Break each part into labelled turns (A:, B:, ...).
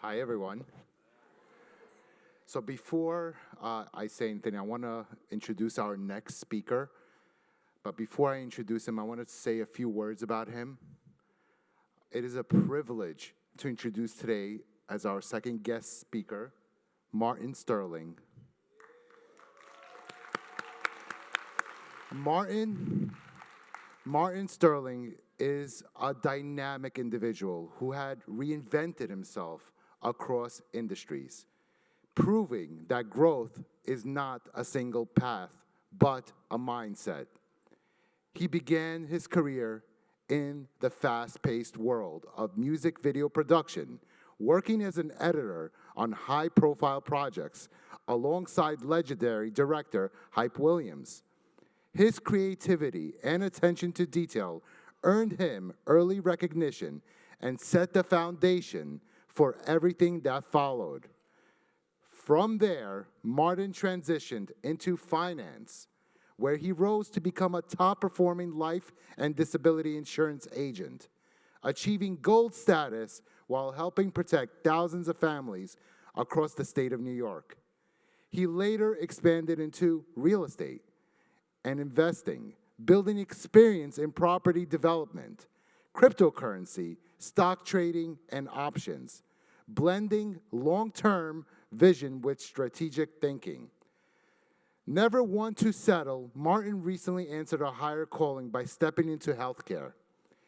A: Hi, everyone. So before I say anything, I want to introduce our next speaker. But before I introduce him, I want to say a few words about him. It is a privilege to introduce today as our second guest speaker, Martin Sterling. Martin Sterling is a dynamic individual who had reinvented himself across industries, proving that growth is not a single path, but a mindset. He began his career in the fast-paced world of music video production, working as an editor on high-profile projects alongside legendary director Hype Williams. His creativity and attention to detail earned him early recognition and set the foundation for everything that followed. From there, Martin transitioned into finance, where he rose to become a top-performing life and disability insurance agent, achieving gold status while helping protect thousands of families across the state of New York. He later expanded into real estate and investing, building experience in property development, cryptocurrency, stock trading, and options, blending long-term vision with strategic thinking. Never one to settle, Martin recently answered a higher calling by stepping into healthcare.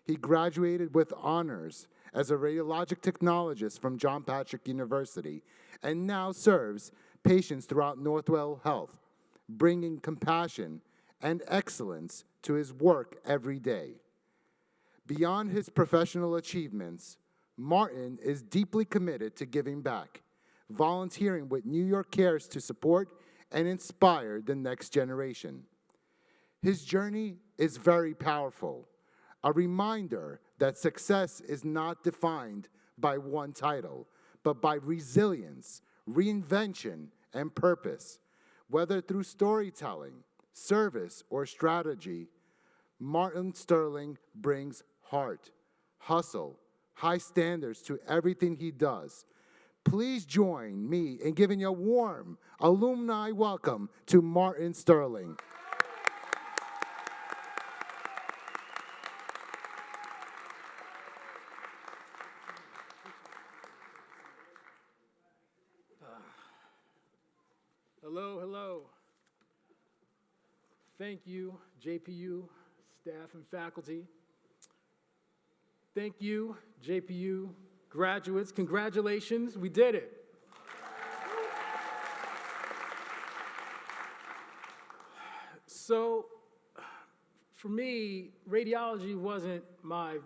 A: He graduated with honors as a radiologic technologist from John Patrick University and now serves patients throughout Northwell Health, bringing compassion and excellence to his work every day. Beyond his professional achievements, Martin is deeply committed to giving back, volunteering with New York Cares to support and inspire the next generation. His journey is very powerful, a reminder that success is not defined by one title, but by resilience, reinvention, and purpose. Whether through storytelling, service, or strategy, Martin Sterling brings heart, hustle, high standards to everything he does. Please join me in giving a warm alumni welcome to Martin Sterling.
B: Hello. Thank you, JPU staff and faculty. Thank you, JPU graduates. Congratulations, we did it. So, for me, radiology wasn't my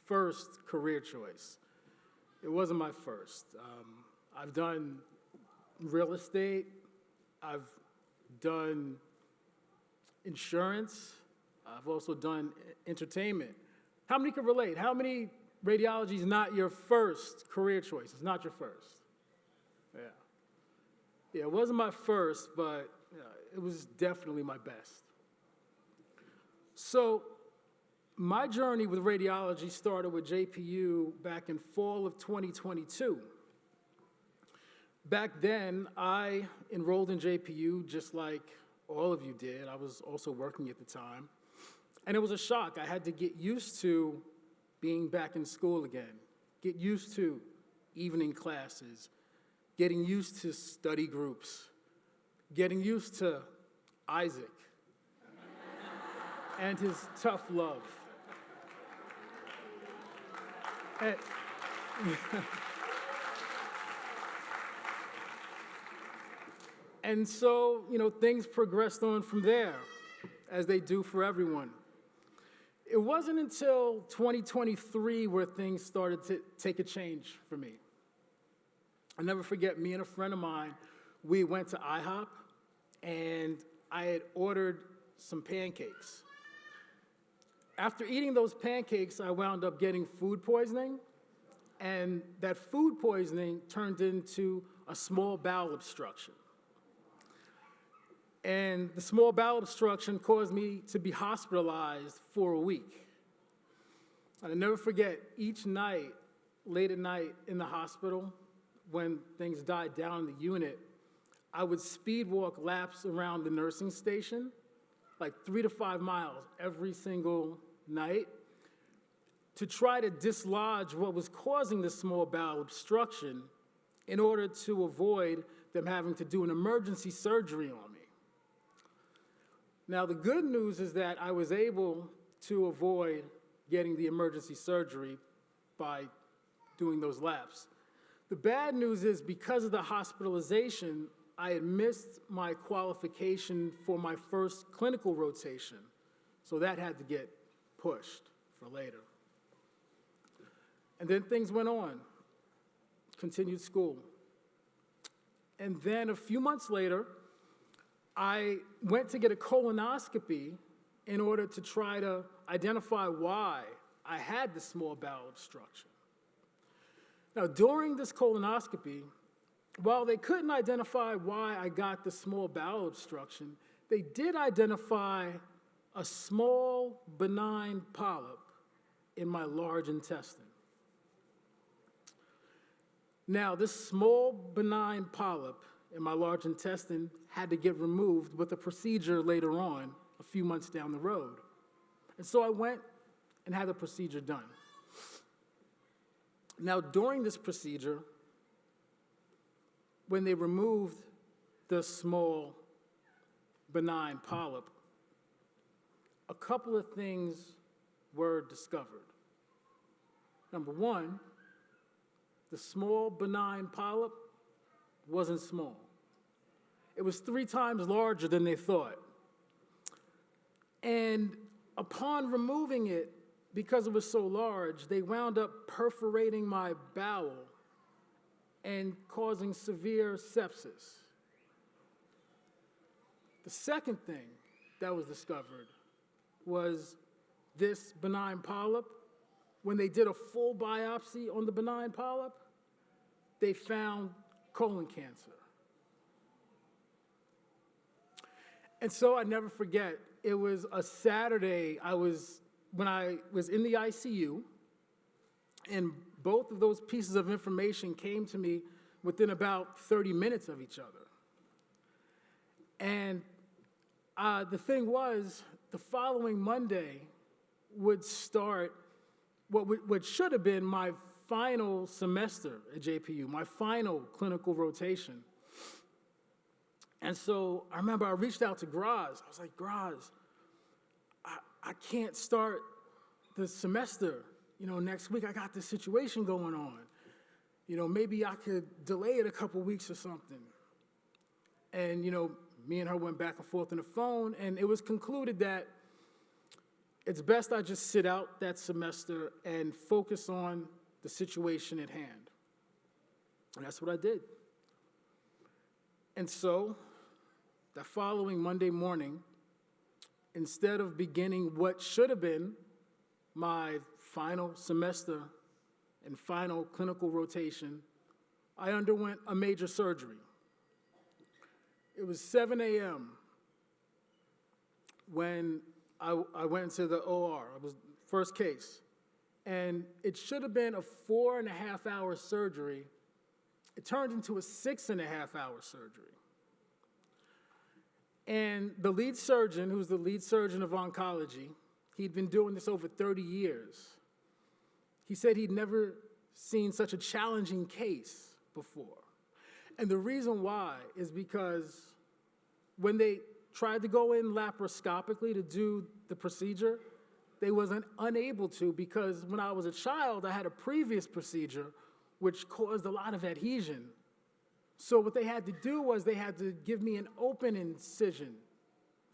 B: first career choice. It wasn't my first. I've done real estate. I've done insurance. I've also done entertainment. How many can relate? How many radiology is not your first career choice? It's not your first. Yeah, it wasn't my first, but it was definitely my best. So my journey with radiology started with JPU back in fall of 2022. Back then, I enrolled in JPU just like all of you did. I was also working at the time. And it was a shock. I had to get used to being back in school again, get used to evening classes, getting used to study groups, getting used to Isaac and his tough love. And so, things progressed on from there, as they do for everyone. It wasn't until 2023 where things started to take a change for me. I'll never forget, me and a friend of mine, we went to IHOP, and I had ordered some pancakes. After eating those pancakes, I wound up getting food poisoning, and that food poisoning turned into a small bowel obstruction. And the small bowel obstruction caused me to be hospitalized for a week. And I'll never forget, each night, late at night in the hospital, when things died down in the unit, I would speed walk laps around the nursing station, like 3 to 5 miles every single night, to try to dislodge what was causing the small bowel obstruction in order to avoid them having to do an emergency surgery on me. Now, the good news is that I was able to avoid getting the emergency surgery by doing those laps. The bad news is because of the hospitalization, I had missed my qualification for my first clinical rotation, so that had to get pushed for later. And then things went on, continued school. And then a few months later, I went to get a colonoscopy in order to try to identify why I had the small bowel obstruction. Now, during this colonoscopy, while they couldn't identify why I got the small bowel obstruction, they did identify a small benign polyp in my large intestine. Now, this small benign polyp in my large intestine had to get removed with a procedure later on, a few months down the road. And so I went and had the procedure done. Now, during this procedure, when they removed the small benign polyp, a couple of things were discovered. Number one, the small benign polyp wasn't small. It was 3 times larger than they thought. And upon removing it, because it was so large, they wound up perforating my bowel and causing severe sepsis. The second thing that was discovered was this benign polyp. When they did a full biopsy on the benign polyp, they found colon cancer. And so I never forget, it was a Saturday, when I was in the ICU, and both of those pieces of information came to me within about 30 minutes of each other. And the thing was, the following Monday would start what should have been my final semester at JPU, my final clinical rotation. And so I remember I reached out to Graz. I was like, Graz, I can't start the semester, next week. I got this situation going on. Maybe I could delay it a couple weeks or something. And, me and her went back and forth on the phone, and it was concluded that it's best I just sit out that semester and focus on the situation at hand. And that's what I did. And so, that following Monday morning, instead of beginning what should have been my final semester and final clinical rotation, I underwent a major surgery. It was 7 a.m. when I went into the OR. It was first case. And it should have been a 4.5-hour surgery. It turned into a 6.5-hour surgery. And the lead surgeon, who's the lead surgeon of oncology, he'd been doing this over 30 years. He said he'd never seen such a challenging case before. And the reason why is because when they tried to go in laparoscopically to do the procedure, they wasn't unable to, because when I was a child, I had a previous procedure which caused a lot of adhesion. So what they had to do was they had to give me an open incision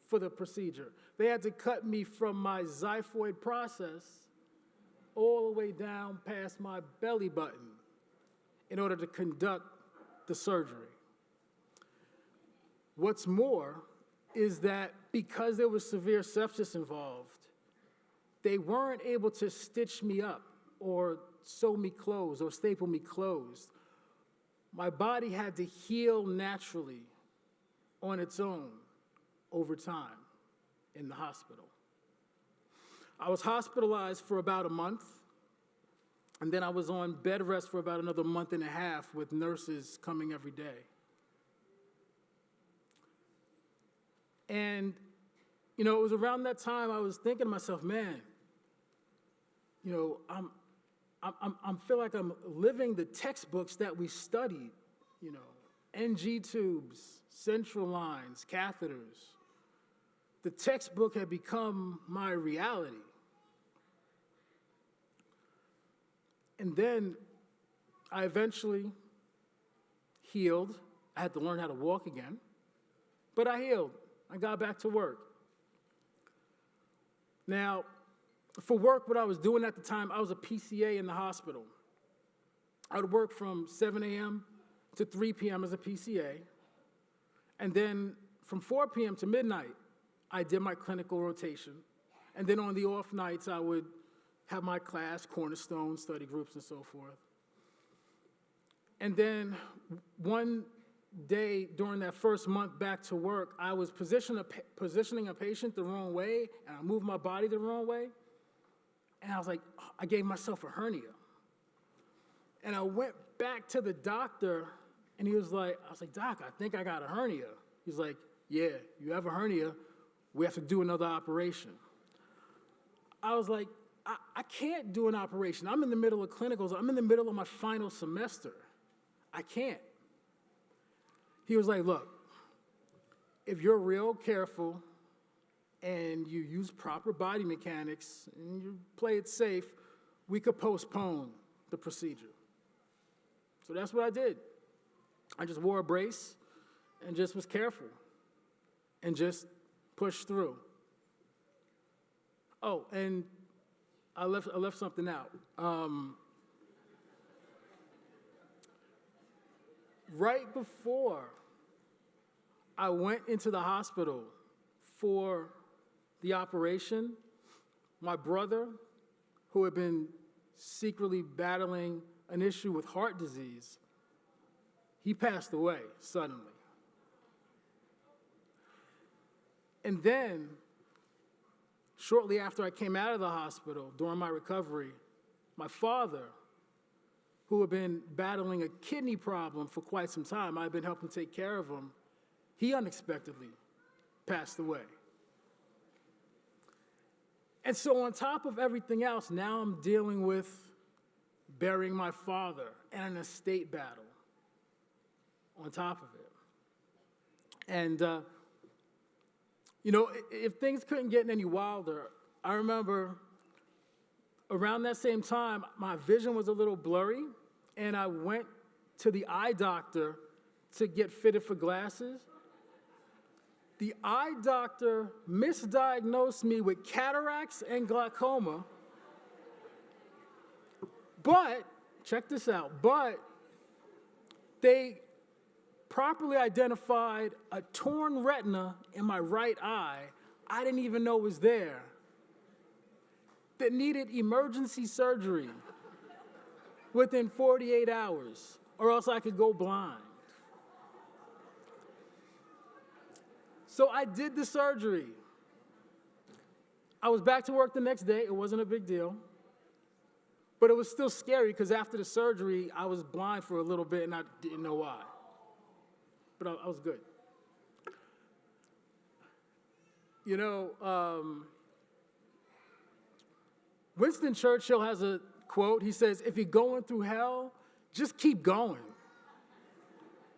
B: for the procedure. They had to cut me from my xiphoid process all the way down past my belly button in order to conduct the surgery. What's more is that because there was severe sepsis involved, they weren't able to stitch me up or sew me closed or staple me closed. My body had to heal naturally on its own over time in the hospital. I was hospitalized for about a month, And then I was on bed rest for about another month and a half with nurses coming every day. And, you know, it was around that time I was thinking to myself, man, you know, I feel like I'm living the textbooks that we studied, you know, NG tubes, central lines, catheters. The textbook had become my reality. And then I eventually healed. I had to learn how to walk again, but I healed. I got back to work. Now, for work, what I was doing at the time, I was a PCA in the hospital. I would work from 7 a.m. to 3 p.m. as a PCA, and then from 4 p.m. to midnight, I did my clinical rotation. And then on the off nights, I would have my class, cornerstone, study groups, and so forth. And then one day during that first month back to work, I was positioning a patient the wrong way, and I moved my body the wrong way. And I was like, I gave myself a hernia. And I went back to the doctor, and he was like, I was like, Doc, I think I got a hernia. He's like, yeah, you have a hernia. We have to do another operation. I was like, I can't do an operation. I'm in the middle of clinicals. I'm in the middle of my final semester. I can't. He was like, look, if you're real careful and you use proper body mechanics and you play it safe, we could postpone the procedure. So that's what I did. I just wore a brace and just was careful and just pushed through. Oh, and I left something out. Right before I went into the hospital for the operation, my brother, who had been secretly battling an issue with heart disease, he passed away suddenly. And then, shortly after I came out of the hospital, during my recovery, my father, who had been battling a kidney problem for quite some time, I'd been helping take care of him, he unexpectedly passed away. And so on top of everything else, now I'm dealing with burying my father and an estate battle on top of it. And, you know, if things couldn't get any wilder, I remember around that same time, my vision was a little blurry, and I went to the eye doctor to get fitted for glasses. The eye doctor misdiagnosed me with cataracts and glaucoma, but, check this out, but they properly identified a torn retina in my right eye I didn't even know was there, that needed emergency surgery within 48 hours, or else I could go blind. So I did the surgery. I was back to work the next day. It wasn't a big deal. But it was still scary because after the surgery, I was blind for a little bit and I didn't know why. But I was good. You know, Winston Churchill has a quote. He says, if you're going through hell, just keep going.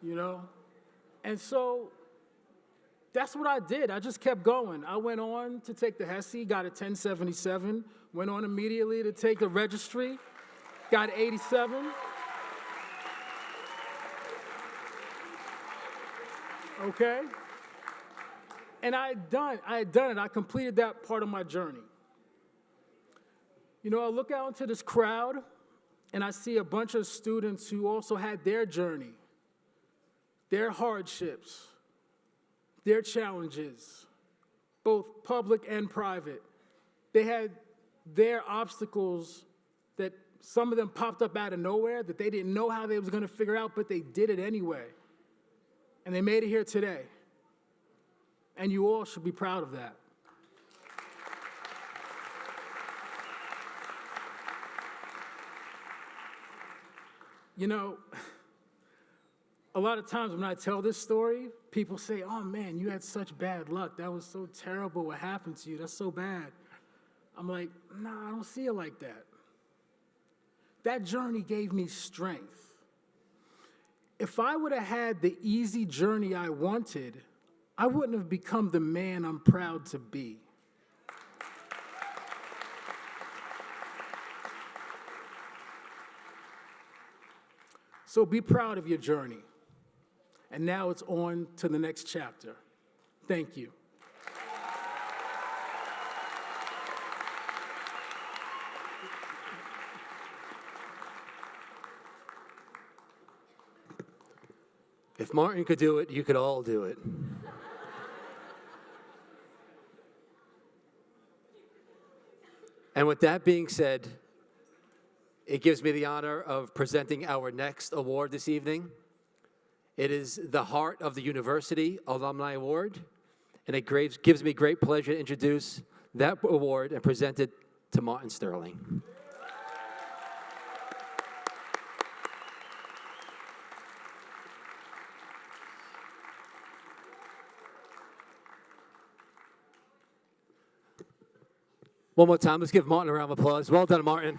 B: You know? And so that's what I did. I just kept going. I went on to take the HESI, got a 1077, went on immediately to take the registry, got 87. Okay? And I had done it. I completed that part of my journey. You know, I look out into this crowd, and I see a bunch of students who also had their journey, their hardships, their challenges, both public and private. They had their obstacles that some of them popped up out of nowhere that they didn't know how they was going to figure out, but they did it anyway. And they made it here today. And you all should be proud of that. You know, a lot of times when I tell this story, people say, oh man, you had such bad luck. That was so terrible what happened to you. That's so bad. I'm like, nah, I don't see it like that. That journey gave me strength. If I would have had the easy journey I wanted, I wouldn't have become the man I'm proud to be. So be proud of your journey. And now it's on to the next chapter. Thank you.
C: If Martin could do it, you could all do it. And with that being said, it gives me the honor of presenting our next award this evening. It is the Heart of the University Alumni Award, and it gives me great pleasure to introduce that award and present it to Martin Sterling. One more time, let's give Martin a round of applause. Well done, Martin.